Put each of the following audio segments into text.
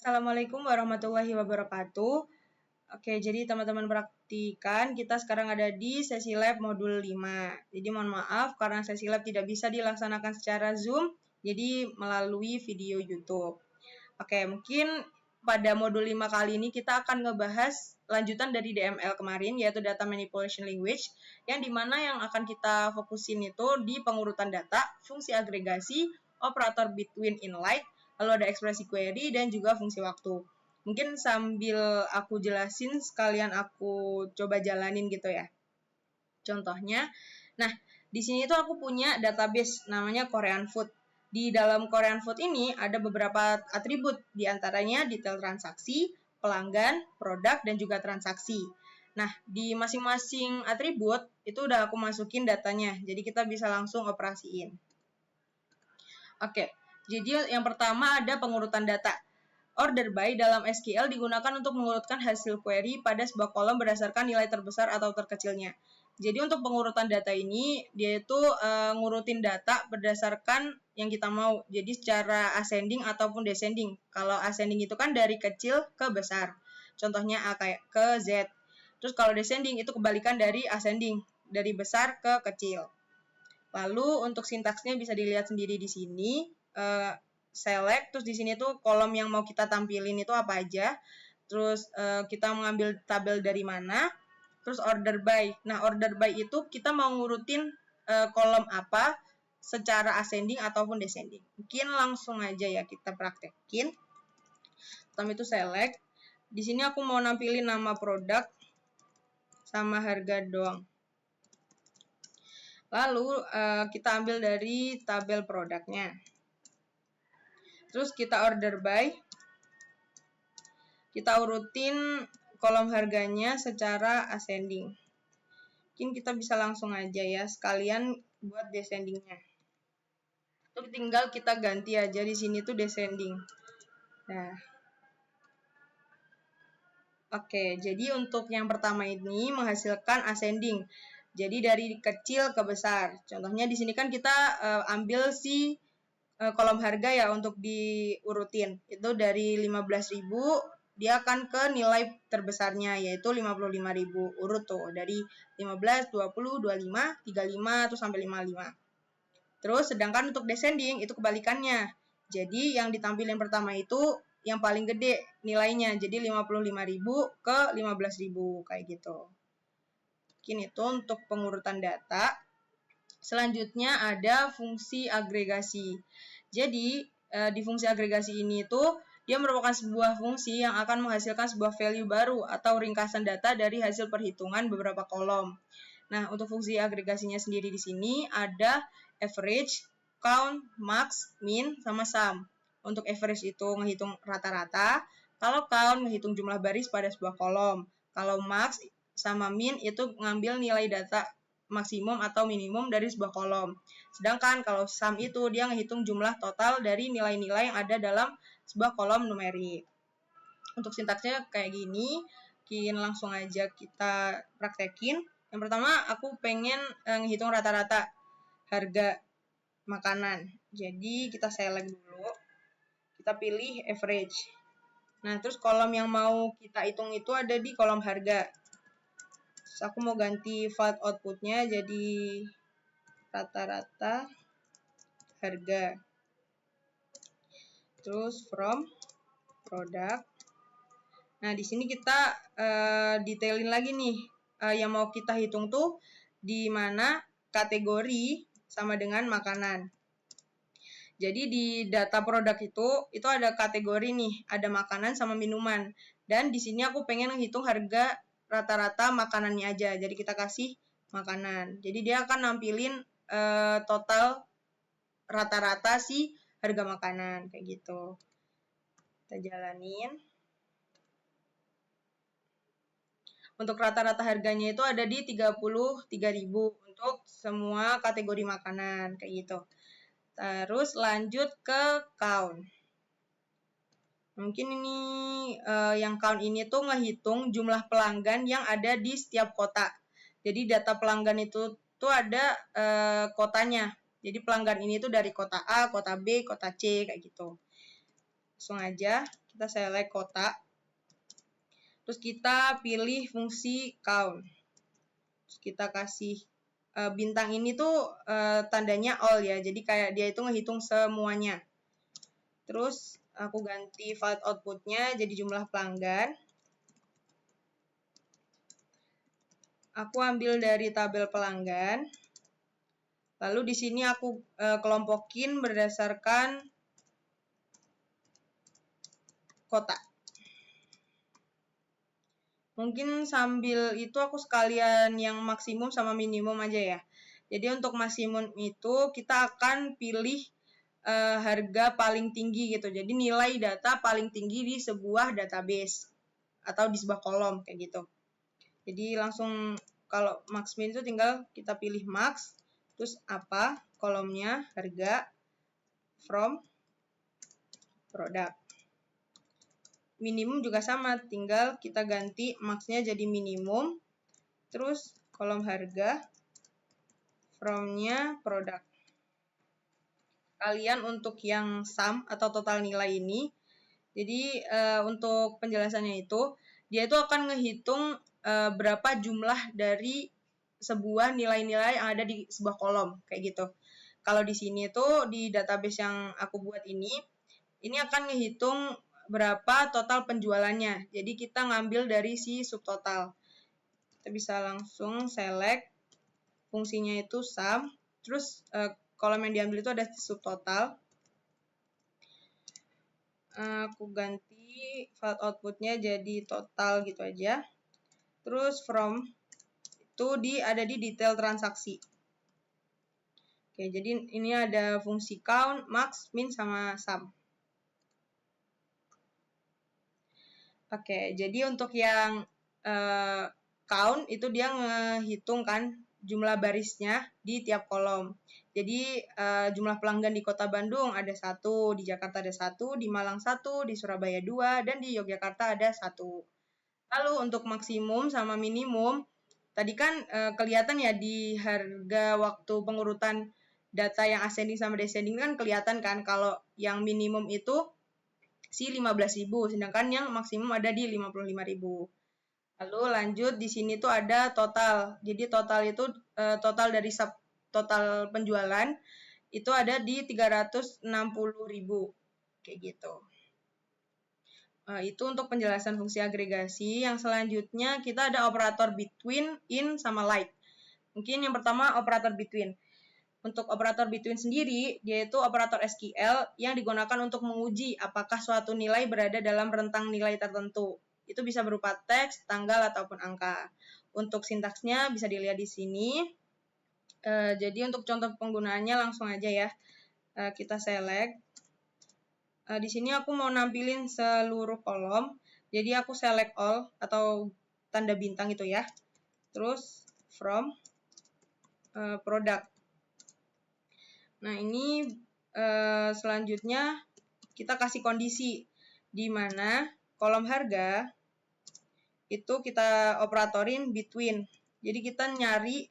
Assalamualaikum warahmatullahi wabarakatuh. Oke, jadi teman-teman praktikan, kita sekarang ada di sesi lab modul 5. Jadi mohon maaf karena sesi lab tidak bisa dilaksanakan secara Zoom, jadi melalui video YouTube. Oke, mungkin pada modul 5 kali ini kita akan ngebahas lanjutan dari DML kemarin, yaitu Data Manipulation Language, yang dimana yang akan kita fokusin itu di pengurutan data, fungsi agregasi, operator between inline, lalu ada ekspresi query, dan juga fungsi waktu. Mungkin sambil aku jelasin, sekalian aku coba jalanin gitu ya. Contohnya, nah di sini tuh aku punya database namanya Korean Food. Di dalam Korean Food ini ada beberapa atribut, diantaranya detail transaksi, pelanggan, produk, dan juga transaksi. Nah, di masing-masing atribut itu udah aku masukin datanya, jadi kita bisa langsung operasiin. Oke, jadi yang pertama ada pengurutan data. Order by dalam SQL digunakan untuk mengurutkan hasil query pada sebuah kolom berdasarkan nilai terbesar atau terkecilnya. Jadi untuk pengurutan data ini, dia itu ngurutin data berdasarkan yang kita mau. Jadi secara ascending ataupun descending. Kalau ascending itu kan dari kecil ke besar. Contohnya A kayak ke Z. Terus kalau descending itu kebalikan dari ascending, dari besar ke kecil. Lalu untuk sintaksnya bisa dilihat sendiri di sini. Select, terus di sini tuh kolom yang mau kita tampilin itu apa aja. Terus kita mengambil tabel dari mana. Terus order by. Nah, order by itu kita mau ngurutin kolom apa secara ascending ataupun descending. Mungkin langsung aja ya kita praktekin. Pertama itu select. Di sini aku mau nampilin nama produk sama harga doang. Lalu kita ambil dari tabel produknya. Terus kita order by. Kita urutin kolom harganya secara ascending. Mungkin kita bisa langsung aja ya, sekalian buat descendingnya. Terus tinggal kita ganti aja di sini tuh descending. Nah, oke, jadi untuk yang pertama ini menghasilkan ascending. Jadi dari kecil ke besar. Contohnya di sini kan kita ambil si kolom harga ya untuk diurutin. Itu dari 15.000 dia akan ke nilai terbesarnya yaitu 55.000. Urut tuh dari 15, 20, 25, 35 terus sampai 55. Terus sedangkan untuk descending itu kebalikannya. Jadi yang ditampilin pertama itu yang paling gede nilainya. Jadi 55.000 ke 15.000 kayak gitu. Mungkin itu untuk pengurutan data. Selanjutnya ada fungsi agregasi. Jadi di fungsi agregasi ini tuh dia merupakan sebuah fungsi yang akan menghasilkan sebuah value baru atau ringkasan data dari hasil perhitungan beberapa kolom. Nah, untuk fungsi agregasinya sendiri di sini ada average, count, max, min, sama sum. Untuk average itu ngehitung rata-rata, kalau count ngehitung jumlah baris pada sebuah kolom. Kalau max sama min itu ngambil nilai data maksimum atau minimum dari sebuah kolom. Sedangkan kalau sum itu dia ngehitung jumlah total dari nilai-nilai yang ada dalam sebuah kolom numerik. Untuk sintaksnya kayak gini, mungkin langsung aja kita praktekin. Yang pertama aku pengen ngehitung rata-rata harga makanan. Jadi kita select dulu. Kita pilih average. Nah, terus kolom yang mau kita hitung itu ada di kolom harga. Terus aku mau ganti file outputnya jadi rata-rata harga. Terus from product. Nah, di sini kita detailin lagi nih yang mau kita hitung tuh di mana kategori sama dengan makanan. Jadi di data produk itu ada kategori nih, ada makanan sama minuman. Dan di sini aku pengen menghitung harga rata-rata makanannya aja. Jadi kita kasih makanan. Jadi dia akan nampilin total rata-rata si harga makanan kayak gitu. Kita jalanin. Untuk rata-rata harganya itu ada di 33.000 untuk semua kategori makanan kayak gitu. Terus lanjut ke count. Mungkin ini yang count ini tuh ngehitung jumlah pelanggan yang ada di setiap kota. Jadi data pelanggan itu tuh ada kotanya. Jadi pelanggan ini tuh dari kota A, kota B, kota C kayak gitu. langsung aja kita select kota. Terus kita pilih fungsi count. Terus kita kasih bintang ini tuh tandanya all ya. Jadi kayak dia itu ngehitung semuanya. Terus aku ganti valid outputnya jadi jumlah pelanggan. Aku ambil dari tabel pelanggan. Lalu di sini aku kelompokin berdasarkan kota. Mungkin sambil itu aku sekalian yang maksimum sama minimum aja ya. Jadi untuk maksimum itu kita akan pilih harga paling tinggi gitu. Jadi nilai data paling tinggi di sebuah database atau di sebuah kolom kayak gitu. Jadi langsung kalau max min itu tinggal kita pilih max, terus apa kolomnya harga from product. Minimum juga sama, tinggal kita ganti max-nya jadi minimum, terus kolom harga from-nya product. Kalian untuk yang sum atau total nilai ini, jadi untuk penjelasannya itu, dia itu akan ngehitung berapa jumlah dari sebuah nilai-nilai yang ada di sebuah kolom, kayak gitu. Kalau di sini tuh di database yang aku buat ini akan ngehitung berapa total penjualannya. Jadi kita ngambil dari si subtotal. Kita bisa langsung select fungsinya itu sum, terus kolom yang diambil itu ada subtotal. Aku ganti valid outputnya jadi total gitu aja. Terus from itu ada di detail transaksi. Oke, jadi ini ada fungsi count, max, min, sama sum. Oke, jadi untuk yang count itu dia ngehitung kan jumlah barisnya di tiap kolom. Jadi jumlah pelanggan di Kota Bandung ada 1, di Jakarta ada 1, di Malang 1, di Surabaya 2, dan di Yogyakarta ada 1. Lalu untuk maksimum sama minimum, tadi kan kelihatan ya di harga waktu pengurutan data yang ascending sama descending kan kelihatan kan kalau yang minimum itu si 15.000, sedangkan yang maksimum ada di 55.000. Lalu lanjut di sini tuh ada total. Jadi total itu total dari total penjualan itu ada di 360.000 kayak gitu. Itu untuk penjelasan fungsi agregasi. Yang selanjutnya kita ada operator between, in, sama like. Mungkin yang pertama operator between. Untuk operator between sendiri, dia itu operator SQL yang digunakan untuk menguji apakah suatu nilai berada dalam rentang nilai tertentu. Itu bisa berupa teks, tanggal, ataupun angka. Untuk sintaksnya bisa dilihat di sini. Jadi untuk contoh penggunaannya langsung aja ya. Kita select. Di sini aku mau nampilin seluruh kolom. Jadi aku select all atau tanda bintang itu ya. Terus from product. Nah, ini selanjutnya kita kasih kondisi di mana kolom harga itu kita operatorin between. Jadi kita nyari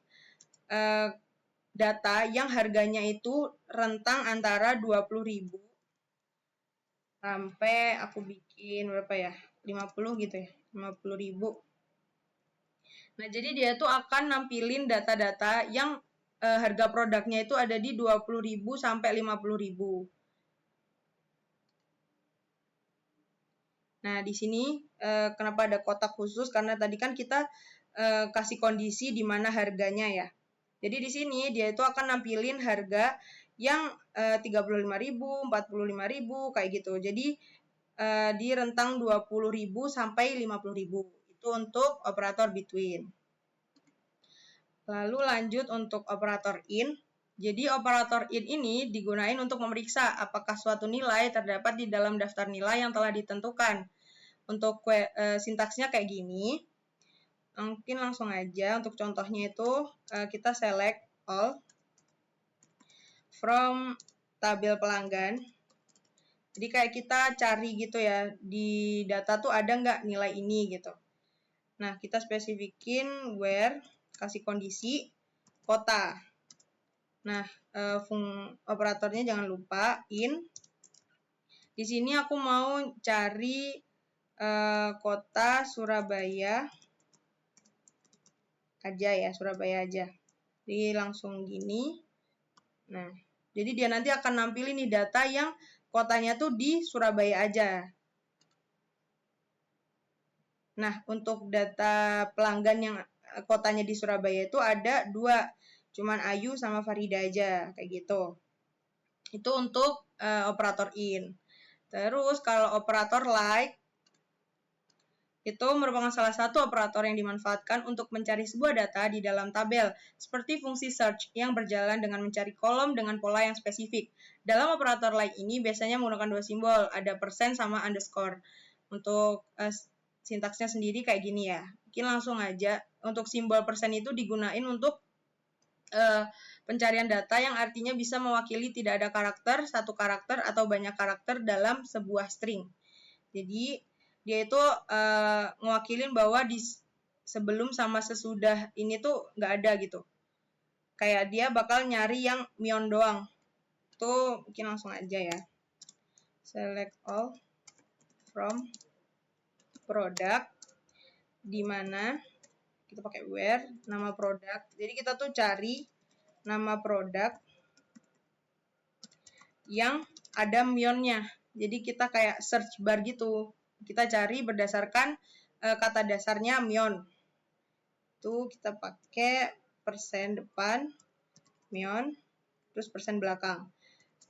data yang harganya itu rentang antara 20.000 sampai aku bikin berapa ya? 50 gitu ya. 50.000. Nah, jadi dia tuh akan nampilin data-data yang harga produknya itu ada di 20.000 sampai 50.000. Nah, di sini kenapa ada kotak khusus? Karena tadi kan kita kasih kondisi di mana harganya ya. Jadi di sini dia itu akan nampilin harga yang 35.000, 45.000 kayak gitu. Jadi di rentang 20.000 sampai 50.000. Itu untuk operator between. Lalu lanjut untuk operator in. Jadi operator in ini digunakan untuk memeriksa apakah suatu nilai terdapat di dalam daftar nilai yang telah ditentukan. Untuk sintaksnya kayak gini. Mungkin langsung aja untuk contohnya itu kita select all from tabel pelanggan. Jadi kayak kita cari gitu ya, di data tuh ada nggak nilai ini gitu. Nah, kita spesifikin where, kasih kondisi, kota. Nah, operatornya jangan lupa in. Di Di sini aku mau cari kota Surabaya aja ya, Surabaya aja. Jadi langsung gini. Nah, jadi dia nanti akan nampilin nih data yang kotanya tuh di Surabaya aja. Nah, untuk data pelanggan yang kotanya di Surabaya itu ada 2, cuman Ayu sama Farida aja, kayak gitu. Itu untuk operator in. Terus kalau operator like, itu merupakan salah satu operator yang dimanfaatkan untuk mencari sebuah data di dalam tabel, seperti fungsi search yang berjalan dengan mencari kolom dengan pola yang spesifik. Dalam operator like ini biasanya menggunakan 2 simbol, ada persen sama underscore. Untuk sintaksnya sendiri kayak gini ya. Mungkin langsung aja, untuk simbol persen itu digunain untuk pencarian data yang artinya bisa mewakili tidak ada karakter, satu karakter, atau banyak karakter dalam sebuah string. Jadi dia itu ngewakilin bahwa di sebelum sama sesudah ini tuh nggak ada gitu. Kayak dia bakal nyari yang Mion doang. Tuh mungkin langsung aja ya. Select all from product, di mana kita pakai where nama produk. Jadi kita tuh cari nama produk yang ada Mionnya. Jadi kita kayak search bar gitu. Kita cari berdasarkan kata dasarnya Mion. Itu kita pakai persen depan Mion, terus persen belakang.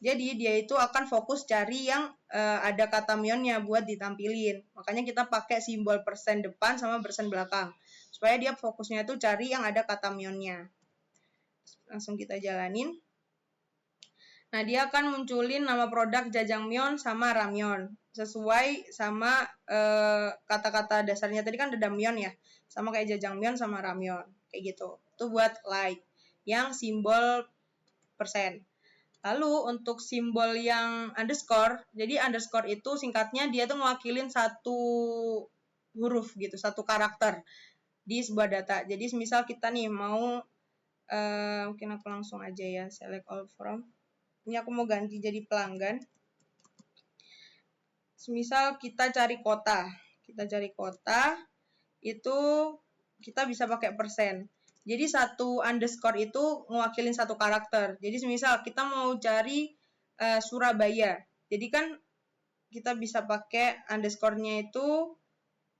Jadi dia itu akan fokus cari yang ada kata Mionnya buat ditampilin. Makanya kita pakai simbol persen depan sama persen belakang. Supaya dia fokusnya itu cari yang ada kata Mionnya. Langsung kita jalanin. Nah, dia akan munculin nama produk Jajangmyeon sama Ramyeon. Sesuai sama kata-kata dasarnya tadi kan ada Myeon ya. Sama kayak Jajangmyeon sama Ramyeon. Kayak gitu. Itu buat like. Yang simbol persen. Lalu untuk simbol yang underscore. Jadi underscore itu singkatnya dia tuh mewakilin satu huruf gitu. Satu karakter di sebuah data. Jadi misal kita nih mau mungkin aku langsung aja ya. Select all from. Ini aku mau ganti jadi pelanggan. Misal kita cari kota. Kita cari kota, itu kita bisa pakai persen. Jadi satu underscore itu mewakilin satu karakter. Jadi misal kita mau cari Surabaya. Jadi kan kita bisa pakai underscore-nya itu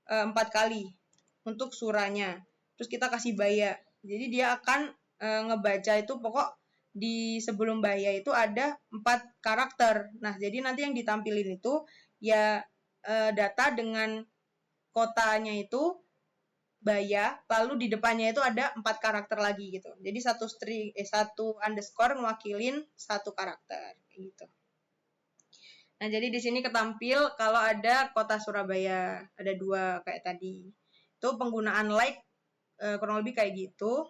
4 kali untuk suranya. Terus kita kasih baya. Jadi dia akan ngebaca itu pokok di sebelum baya itu ada 4 karakter. Nah, jadi nanti yang ditampilin itu ya data dengan kotanya itu baya, lalu di depannya itu ada 4 karakter lagi gitu. Jadi satu underscore mewakilin satu karakter gitu. Nah, jadi di sini ketampil kalau ada kota Surabaya, ada 2 kayak tadi. Itu penggunaan like kurang lebih kayak gitu.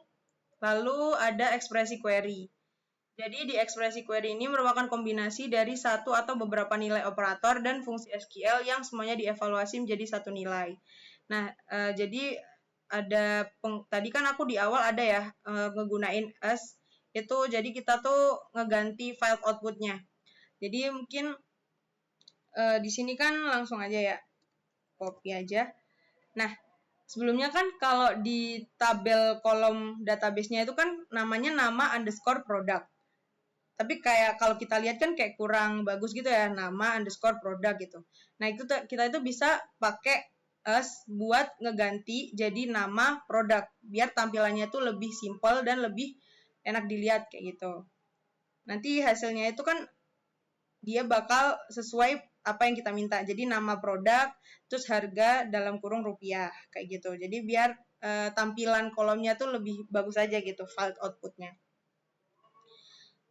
Lalu ada ekspresi query. Jadi di ekspresi query ini merupakan kombinasi dari satu atau beberapa nilai operator dan fungsi SQL yang semuanya dievaluasi menjadi satu nilai. Nah, jadi ada tadi kan aku di awal ada ya ngegunain as itu, jadi kita tuh ngeganti file outputnya. Jadi mungkin di sini kan langsung aja ya, copy aja. Nah, sebelumnya kan kalau di tabel kolom database-nya itu kan namanya nama underscore product. Tapi kayak kalau kita lihat kan kayak kurang bagus gitu ya, nama underscore produk gitu. Nah, itu kita itu bisa pakai as buat ngeganti jadi nama produk biar tampilannya itu lebih simple dan lebih enak dilihat kayak gitu. Nanti hasilnya itu kan dia bakal sesuai apa yang kita minta. Jadi nama produk, terus harga dalam kurung rupiah kayak gitu. Jadi biar tampilan kolomnya tuh lebih bagus aja gitu file outputnya.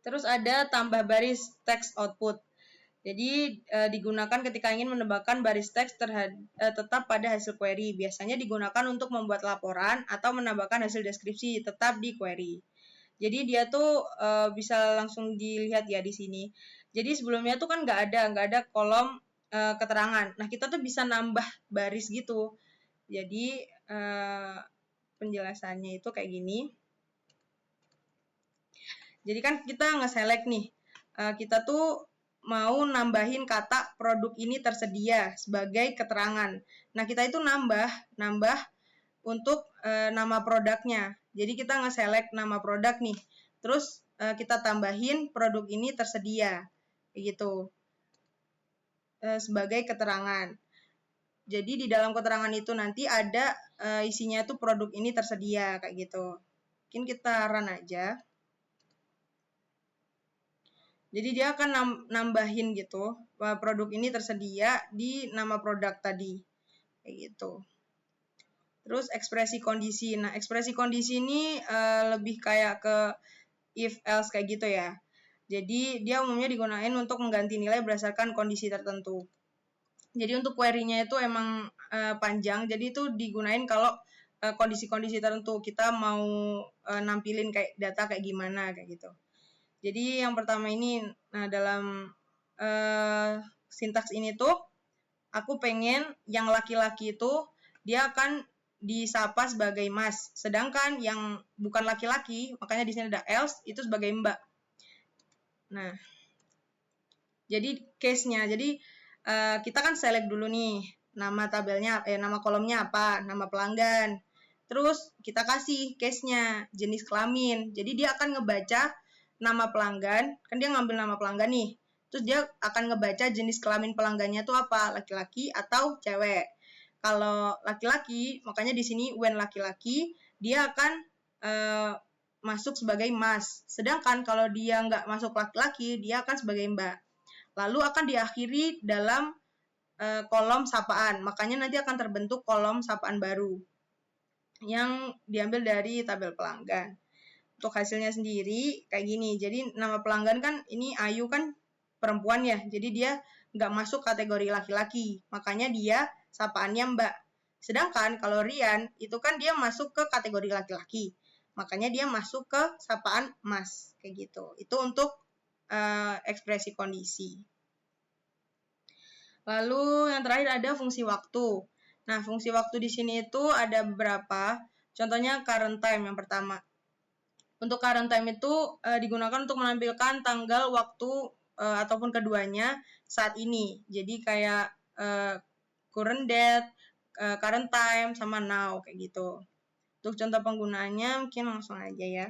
Terus ada tambah baris text output. Jadi digunakan ketika ingin menambahkan baris teks tetap pada hasil query. Biasanya digunakan untuk membuat laporan atau menambahkan hasil deskripsi tetap di query. Jadi dia tuh bisa langsung dilihat ya di sini. Jadi sebelumnya tuh kan nggak ada kolom keterangan. Nah, kita tuh bisa nambah baris gitu. Jadi penjelasannya itu kayak gini. Jadi kan kita nge-select nih, kita tuh mau nambahin kata produk ini tersedia sebagai keterangan. Nah, kita itu nambah untuk nama produknya. Jadi kita nge-select nama produk nih. Terus kita tambahin produk ini tersedia. Kayak gitu. Sebagai keterangan. Jadi di dalam keterangan itu nanti ada isinya itu produk ini tersedia kayak gitu. Mungkin kita run aja. Jadi dia akan nambahin gitu bahwa produk ini tersedia di nama produk tadi. Kayak gitu. Terus ekspresi kondisi. Nah, ekspresi kondisi ini lebih kayak ke if else kayak gitu ya. Jadi dia umumnya digunakan untuk mengganti nilai berdasarkan kondisi tertentu. Jadi untuk query-nya itu emang panjang. Jadi itu digunain kalau kondisi-kondisi tertentu kita mau nampilin kayak data kayak gimana kayak gitu. Jadi yang pertama ini, nah dalam sintaks ini tuh aku pengen yang laki-laki itu dia akan disapa sebagai mas, sedangkan yang bukan laki-laki, makanya di sini ada else, itu sebagai mbak. Nah, jadi case-nya, jadi kita kan select dulu nih nama tabelnya, nama kolomnya apa, nama pelanggan. Terus kita kasih case-nya, jenis kelamin. Jadi dia akan ngebaca nama pelanggan, kan dia ngambil nama pelanggan nih. Terus dia akan ngebaca jenis kelamin pelanggannya itu apa, laki-laki atau cewek. Kalau laki-laki, makanya di sini when laki-laki, dia akan masuk sebagai mas. Sedangkan kalau dia nggak masuk laki-laki, dia akan sebagai mbak. Lalu akan diakhiri dalam kolom sapaan. Makanya nanti akan terbentuk kolom sapaan baru yang diambil dari tabel pelanggan. Untuk hasilnya sendiri kayak gini. Jadi nama pelanggan kan ini Ayu kan perempuan ya. Jadi dia nggak masuk kategori laki-laki. Makanya dia sapaannya Mbak. Sedangkan kalau Rian itu kan dia masuk ke kategori laki-laki. Makanya dia masuk ke sapaan Mas. Kayak gitu. Itu untuk ekspresi kondisi. Lalu yang terakhir ada fungsi waktu. Nah, fungsi waktu di sini itu ada beberapa. Contohnya current time yang pertama. Untuk current time itu digunakan untuk menampilkan tanggal, waktu, ataupun keduanya saat ini. Jadi kayak current date, current time, sama now, kayak gitu. Untuk contoh penggunaannya mungkin langsung aja ya.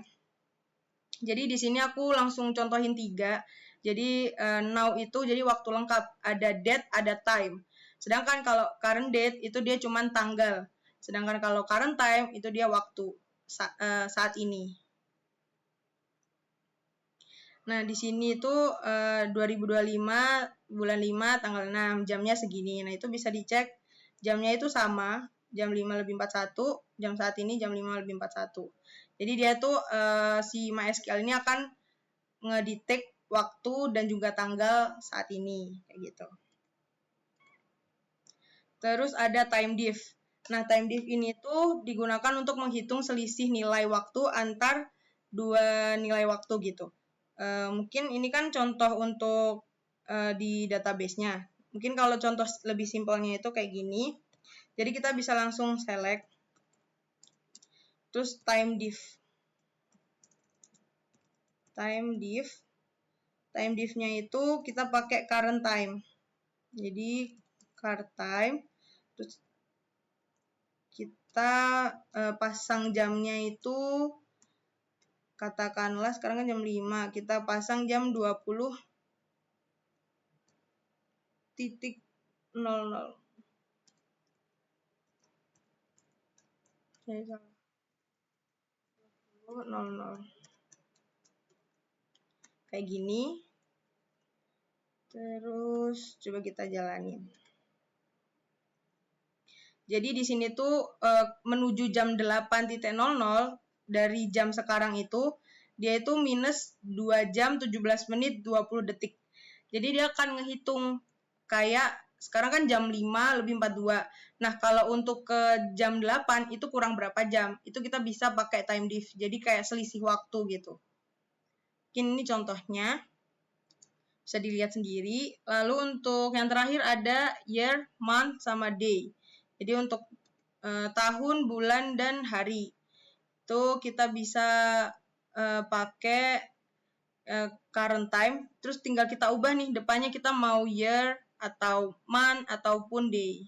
Jadi di sini aku langsung contohin 3. Jadi now itu jadi waktu lengkap, ada date, ada time. Sedangkan kalau current date itu dia cuma tanggal. Sedangkan kalau current time itu dia waktu saat ini. Nah, di sini itu 2025 bulan 5 tanggal 6, jamnya segini. Nah, itu bisa dicek jamnya itu sama, jam 5:41, jam saat ini jam 5:41. Jadi dia tuh si MySQL ini akan ngedetect waktu dan juga tanggal saat ini kayak gitu. Terus ada time diff. Nah, time diff ini tuh digunakan untuk menghitung selisih nilai waktu antar dua nilai waktu gitu. Mungkin ini kan contoh untuk di database-nya. Mungkin kalau contoh lebih simpelnya itu kayak gini. Jadi kita bisa langsung select. Terus time diff. Time diff-nya itu kita pakai current time. Jadi current time. Terus kita pasang jamnya itu katakanlah sekarang kan jam 5. Kita pasang jam 20:00. Saya salah. 20:00. Kayak gini. Terus coba kita jalanin. Jadi di sini tuh menuju jam 8.00 dari jam sekarang itu dia itu minus 2 jam 17 menit 20 detik. Jadi dia akan ngehitung kayak sekarang kan jam 5:42. Nah, kalau untuk ke jam 8 itu kurang berapa jam? Itu kita bisa pakai time diff. Jadi kayak selisih waktu gitu. Mungkin ini contohnya. Bisa dilihat sendiri. Lalu untuk yang terakhir ada year, month, sama day. Jadi untuk tahun, bulan, dan hari. Itu kita bisa pakai current time, terus tinggal kita ubah nih, depannya kita mau year atau month ataupun day.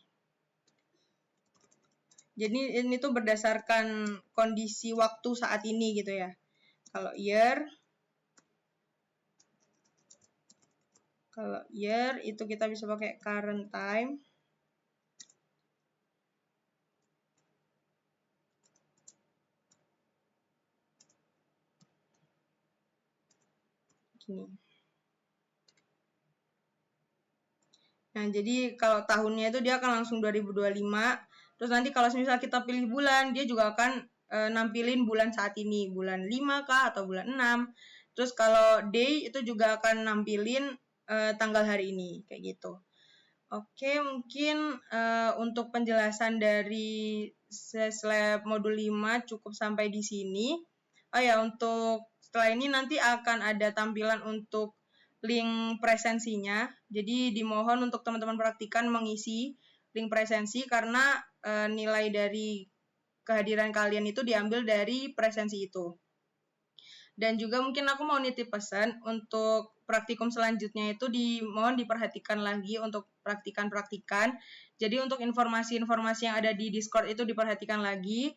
Jadi ini tuh berdasarkan kondisi waktu saat ini gitu ya. Kalau year itu kita bisa pakai current time. Gini. Nah, jadi kalau tahunnya itu dia akan langsung 2025. Terus nanti kalau misal kita pilih bulan, dia juga akan nampilin bulan saat ini, bulan 5 kah atau bulan 6. Terus kalau day itu juga akan nampilin tanggal hari ini, kayak gitu. Oke, mungkin untuk penjelasan dari SESLab modul 5 cukup sampai di sini. Oh ya, untuk setelah ini nanti akan ada tampilan untuk link presensinya. Jadi dimohon untuk teman-teman praktikan mengisi link presensi karena nilai dari kehadiran kalian itu diambil dari presensi itu. Dan juga mungkin aku mau nitip pesan untuk praktikum selanjutnya itu dimohon diperhatikan lagi untuk praktikan-praktikan. Jadi untuk informasi-informasi yang ada di Discord itu diperhatikan lagi.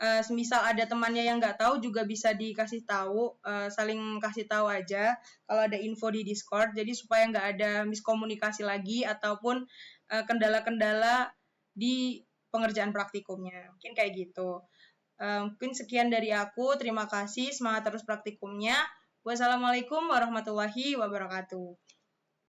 Semisal ada temannya yang nggak tahu juga bisa dikasih tahu, saling kasih tahu aja kalau ada info di Discord. Jadi supaya nggak ada miskomunikasi lagi ataupun kendala-kendala di pengerjaan praktikumnya. Mungkin kayak gitu. Mungkin sekian dari aku. Terima kasih. Semangat terus praktikumnya. Wassalamualaikum warahmatullahi wabarakatuh.